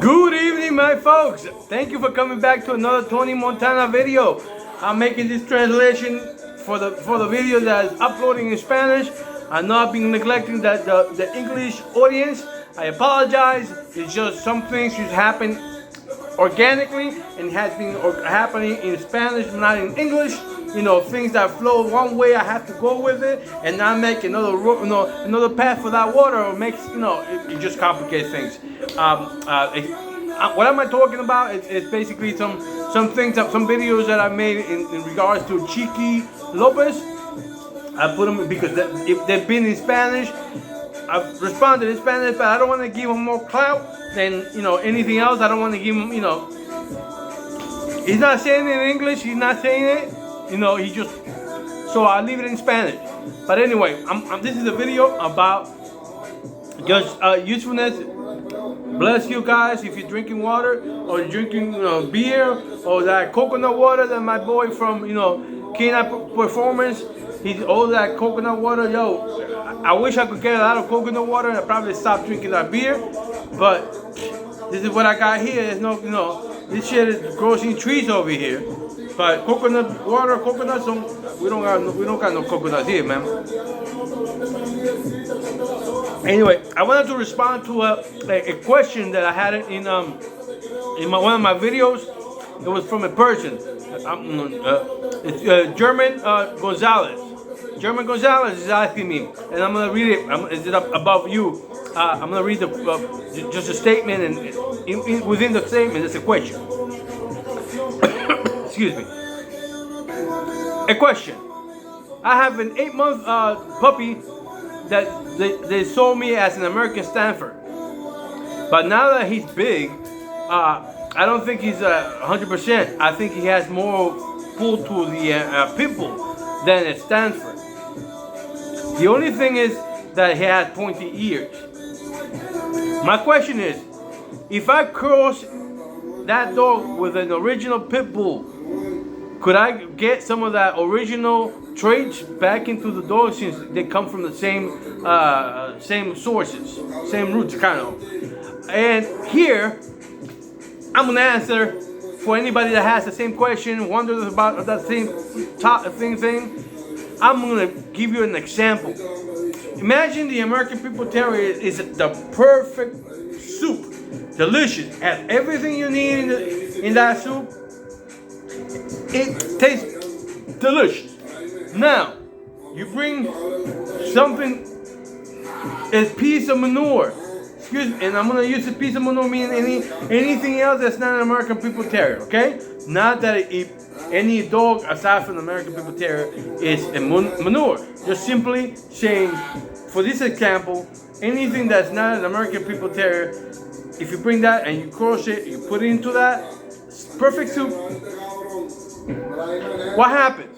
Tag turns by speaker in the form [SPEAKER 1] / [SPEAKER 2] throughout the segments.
[SPEAKER 1] Good evening, my folks. Thank you for coming back to another Tony Montana video. I'm making this translation for the video that is uploading in Spanish. I'm not being neglecting the English audience. I apologize. It's just some things just happen organically and has been happening in Spanish, not in English. You know, things that flow one way, I have to go with it, and not make another path for that water, or makes it just complicates things. What am I talking about? It's basically some things, some videos that I made in regards to Chiqui Lopez. I put them because if they've been in Spanish, I've responded in Spanish, but I don't want to give him more clout than anything else. I don't want to give him he's not saying it in English. He's not saying it. He just, so I'll leave it in Spanish. But anyway, this is a video about just usefulness. Bless you guys if you're drinking water or you're drinking beer or that coconut water that my boy from K9 Performance, he's all that coconut water. Yo, I wish I could get a lot of coconut water and I probably stop drinking that beer. But this is what I got here. There's no, this shit grows in trees over here. But coconut water, coconuts, we don't got no coconuts here, man. Anyway, I wanted to respond to a question that I had in one of my videos. It was from a person. It's German Gonzalez. German Gonzalez is asking me, and I'm gonna read it. Is it above you? I'm gonna read just a statement, and within the statement, there's a question. Excuse me. A question. I have an 8-month puppy that they sold me as an American Stanford. But now that he's big, I don't think he's 100%. I think he has more pull to the pit bull than a Stanford. The only thing is that he has pointy ears. My question is, if I cross that dog with an original pit bull, could I get some of that original traits back into the dog since they come from the same sources, same roots, kind of? And here, I'm gonna answer for anybody that has the same question, wonders about that same thing. I'm gonna give you an example. Imagine the American Pit Terrier is the perfect soup. Delicious. Has everything you need in that soup. It tastes delicious. Now, you bring something, a piece of manure. Excuse me, and I'm gonna use a piece of manure meaning anything else that's not an American Pit Terrier, okay? Not that any dog aside from the American Pit Terrier is a manure. Just simply saying, for this example, anything that's not an American Pit Terrier, if you bring that and you cross it, you put it into that perfect soup, what happens?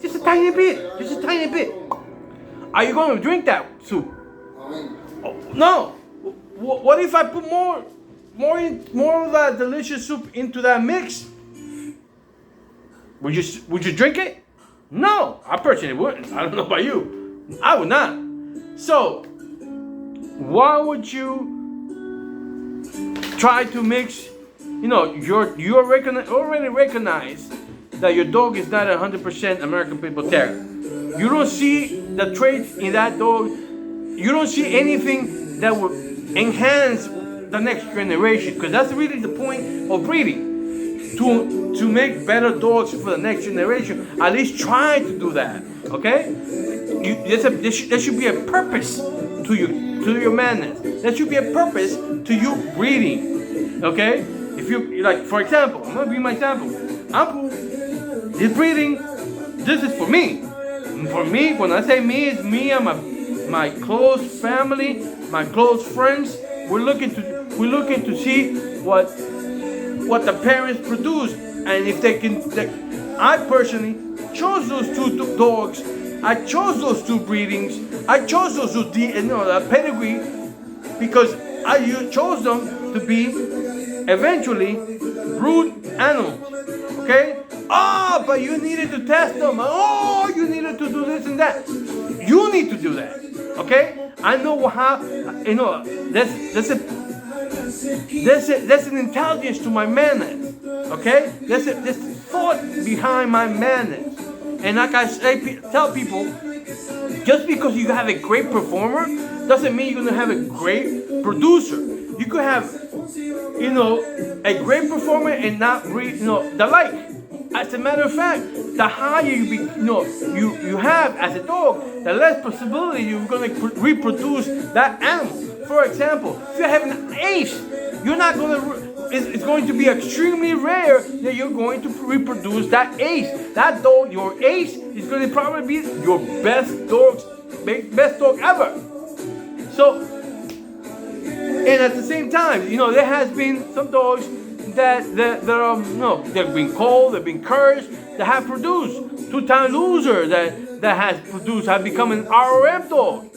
[SPEAKER 1] Just a tiny bit. Just a tiny bit. Are you going to drink that soup? Oh, no. What if I put more of that delicious soup into that mix? Would you drink it? No, I personally wouldn't. I don't know about you. I would not. So, why would you try to mix? You already recognize that your dog is not 100% American Pit Terrier. You don't see the traits in that dog. You don't see anything that would enhance the next generation, because that's really the point of breeding. To make better dogs for the next generation. At least try to do that. Okay? There should be a purpose to your madness. There should be a purpose to you breeding. Okay? If you like, for example, I'm gonna give my example. Uncle is breeding. This is for me. For me, when I say me, it's me and my close family, my close friends. We're looking to see what the parents produce, and if they can. I personally chose those two dogs. I chose those two breedings. I chose those two pedigree because I chose them to be eventually brood animals. Okay? Oh, but you needed to test them. Oh, you needed to do this and that. You need to do that. Okay? I know how. That's a There's an intelligence to my madness. Okay? There's thought behind my madness. And like I tell people, just because you have a great performer doesn't mean you're gonna have a great producer. You could have, a great performer and not the like. As a matter of fact, the higher you have as a dog, the less possibility you're gonna reproduce that animal. For example, if you have an ace, you're not gonna. It's going to be extremely rare that you're going to reproduce that ace. That dog, your ace, is going to probably be your best dog ever. So, and at the same time, there has been some dogs that they've been called, they've been cursed, that have produced two-time loser that have become an RRF dog.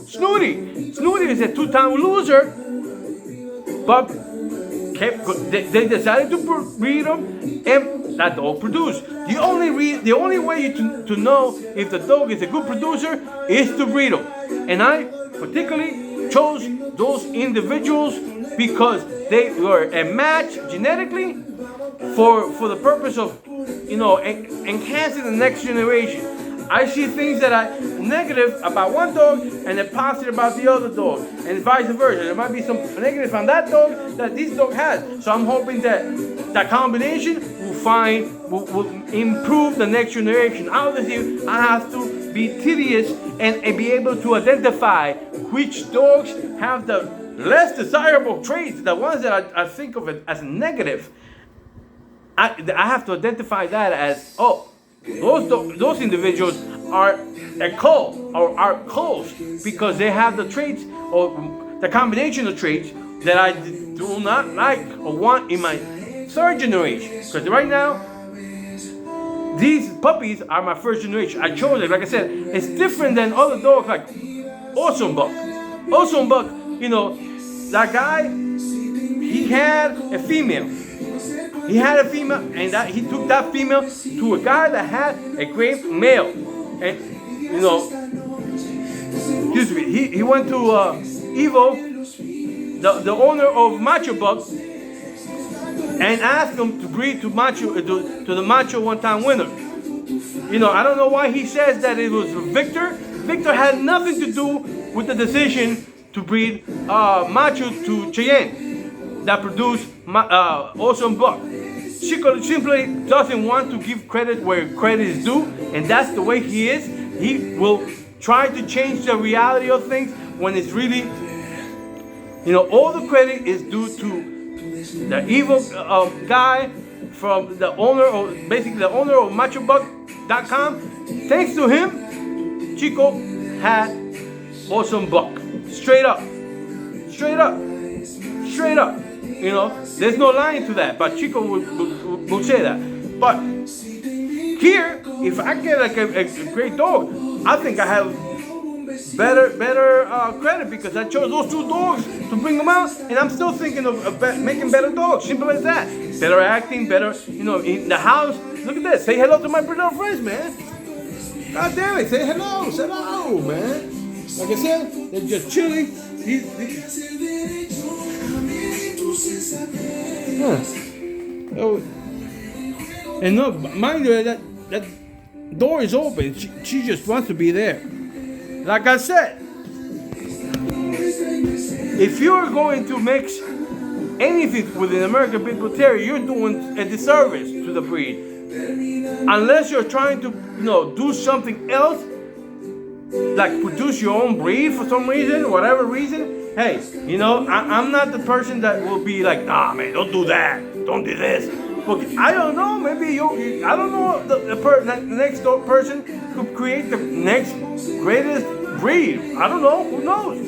[SPEAKER 1] Snooty is a two-time loser, but they decided to breed him, and that dog produced. The only way to know if the dog is a good producer is to breed him. And I particularly chose those individuals because they were a match genetically for the purpose of enhancing the next generation. I see things that are negative about one dog and then positive about the other dog, and vice versa. There might be some negative on that dog that this dog has. So I'm hoping that that combination will improve the next generation. Obviously, I have to be tedious and be able to identify which dogs have the less desirable traits, the ones that I think of it as negative. I have to identify that as, those individuals are a cull or are culls because they have the traits or the combination of traits that I do not like or want in my third generation. Because right now, these puppies are my first generation. I chose it. Like I said, it's different than other dogs like Awesome Buck. Awesome Buck, that guy, he had a female. He had a female, and he took that female to a guy that had a great male. And, excuse me, he went to Evo, the owner of Macho Buck, and asked him to breed to the Macho one-time winner. I don't know why he says that it was Victor. Victor had nothing to do with the decision to breed Macho to Cheyenne that produced Awesome Buck. Chico simply doesn't want to give credit where credit is due, and that's the way he is. He will try to change the reality of things when it's really, all the credit is due to the evil guy from the owner of MachoBuck.com. Thanks to him, Chico had Awesome Buck. Straight up. There's no lying to that, but Chico will say that. But here, if I get like a great dog, I think I have better credit because I chose those two dogs to bring them out, and I'm still thinking of making better dogs. Simple as that. Better acting, better, in the house. Look at this. Say hello to my Brazil friends, man. God damn it. Say hello, man. Like I said, they're just chilling. And no, mind you, that door is open. She just wants to be there. Like I said, if you're going to mix anything with an American Pit Bull Terrier, you're doing a disservice to the breed. Unless you're trying to, do something else, like produce your own breed for some reason, whatever reason. Hey, I'm not the person that will be like, nah, man, don't do that, don't do this. But I don't know, maybe I don't know the next door person could create the next greatest breed. I don't know, who knows?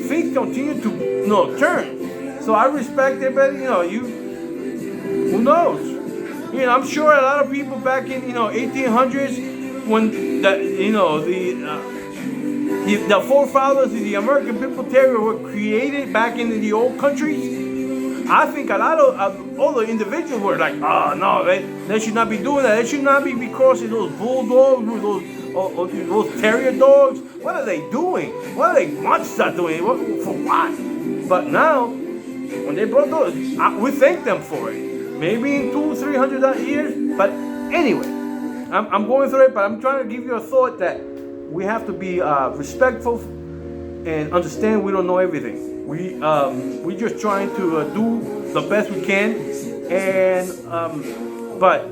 [SPEAKER 1] Things continue to turn. So I respect it, but who knows? I'm sure a lot of people back in 1800s when the forefathers of the American Pit Bull Terrier were created back in the old countries. I think a lot of other individuals were like, no, they should not be doing that. They should not be crossing those bulldogs with those terrier dogs. What are they doing? What are they monsters doing? For what? But now, when they brought those, we thank them for it. Maybe in 200-300 years, but anyway, I'm going through it, but I'm trying to give you a thought that we have to be respectful and understand we don't know everything. We're just trying to do the best we can, and but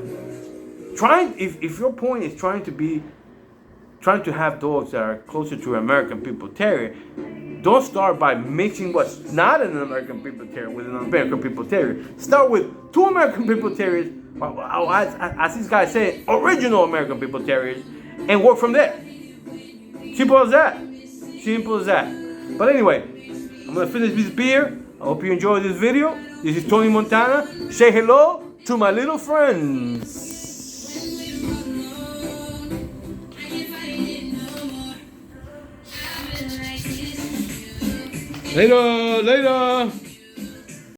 [SPEAKER 1] if your point is trying to have dogs that are closer to American People Terrier, don't start by mixing what's not an American People Terrier with an American People Terrier. Start with 2 American People Terriers, as this guy said, original American People Terriers, and work from there. Simple as that. Simple as that. But anyway, I'm going to finish this beer. I hope you enjoyed this video. This is Tony Montana. Say hello to my little friends. Later, later.